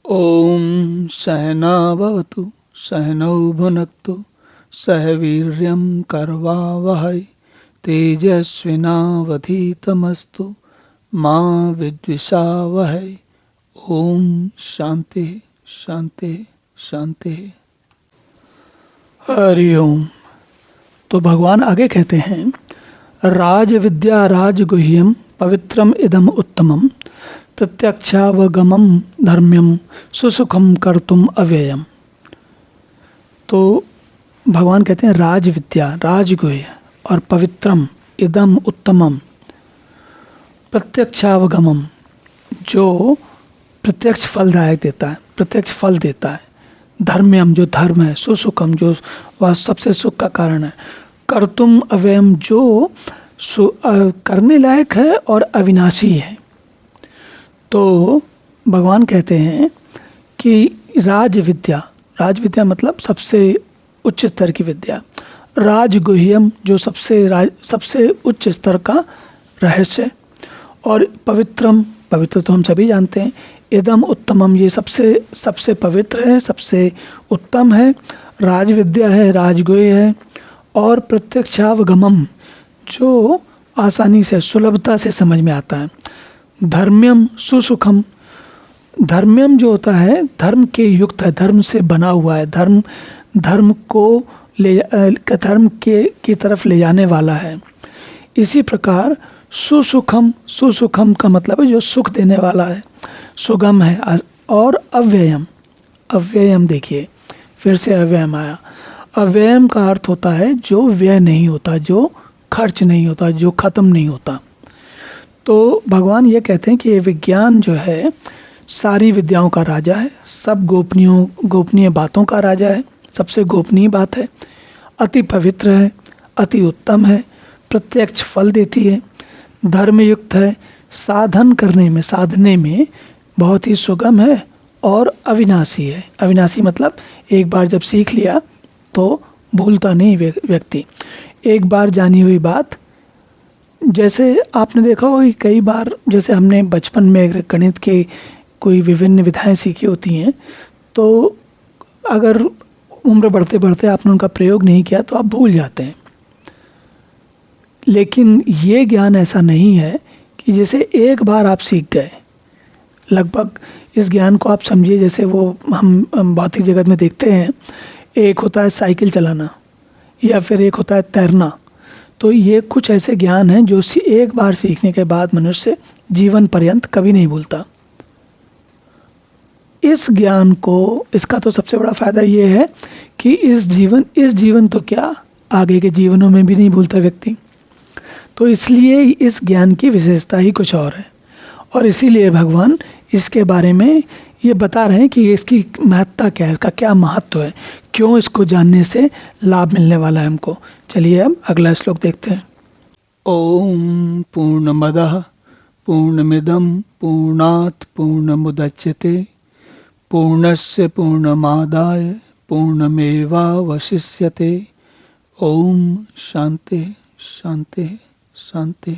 ॐ सहना भवतु सहनौ भुनक्तु सह वीर्यं करवावहै तेजस्विनावधीतमस्तु मा विद्विषावहै। ओम शांति शांति शांति। हरि ओम। तो भगवान आगे कहते हैं, राज विद्या राजगुह्यम पवित्रम इदम उत्तमम प्रत्यक्षावगमम धर्म्यम सुसुखम कर्तुम अव्ययम। तो भगवान कहते हैं राज विद्या राजगुह्य और पवित्रम इदम उत्तमम प्रत्यक्षावगमम, जो प्रत्यक्ष फलदायक देता है, प्रत्यक्ष फल देता है। धर्म्यम, जो धर्म है। सुसुखम, जो वह सबसे सुख का कारण है। कर्तुम अव्ययम, जो करने लायक है और अविनाशी है। तो भगवान कहते हैं कि राज विद्या, राज विद्या मतलब सबसे उच्च स्तर की विद्या। राजगुह्यम, जो सबसे उच्च स्तर का रहस्य। और पवित्रम, पवित्र तो हम सभी जानते हैं। इदम उत्तमम, ये सबसे पवित्र है, सबसे उत्तम है। राज विद्या है, राजगुह्य है। और प्रत्यक्षावगमम, जो आसानी से सुलभता से समझ में आता है। धर्म्यम सुसुखम, धर्म्यम जो होता है धर्म के युक्त है, धर्म से बना हुआ है। धर्म की तरफ ले जाने वाला है। इसी प्रकार सुसुखम, सुसुखम का मतलब है जो सुख देने वाला है, सुगम है। और अव्ययम, अव्ययम देखिए फिर से अव्ययम आया। अव्ययम का अर्थ होता है जो व्यय नहीं होता, जो खर्च नहीं होता, जो खत्म नहीं होता। तो भगवान ये कहते हैं कि ये विज्ञान जो है सारी विद्याओं का राजा है, सब गोपनीय बातों का राजा है, सबसे गोपनीय बात है, अति पवित्र है, अति उत्तम है, प्रत्यक्ष फल देती है, धर्मयुक्त है, साधने में बहुत ही सुगम है और अविनाशी है। अविनाशी मतलब एक बार जब सीख लिया तो भूलता नहीं व्यक्ति। एक बार जानी हुई बात, जैसे आपने देखा होगा कि कई बार जैसे हमने बचपन में गणित के कोई विभिन्न विधाएं सीखी होती हैं, तो अगर उम्र बढ़ते बढ़ते आपने उनका प्रयोग नहीं किया तो आप भूल जाते हैं। लेकिन ये ज्ञान ऐसा नहीं है कि जैसे एक बार आप सीख गए, लगभग इस ज्ञान को आप समझिए जैसे वो हम भौतिक जगत में देखते हैं, एक होता है साइकिल चलाना या फिर एक होता है तैरना। तो ये कुछ ऐसे ज्ञान हैं जो एक बार सीखने के बाद मनुष्य जीवन पर्यंत कभी नहीं भूलता। इस ज्ञान को, इसका तो सबसे बड़ा फायदा ये है कि इस जीवन तो क्या, आगे के जीवनों में भी नहीं भूलता व्यक्ति। तो इसलिए इस ज्ञान की विशेषता ही कुछ और है। और इसीलिए भगवान इसके बारे में ये बता रहे हैं कि इसकी महत्ता क्या है, इसका क्या महत्व है, क्यों इसको जानने से लाभ मिलने वाला है हमको। चलिए अब अगला श्लोक देखते हैं। ओम पूर्णमदः पूर्णमिदं पूर्णात् पूर्णमुदच्यते पूर्णस्य पूर्णमादाय पूर्णमेवावशिष्यते। ओम शांति शांति शांति।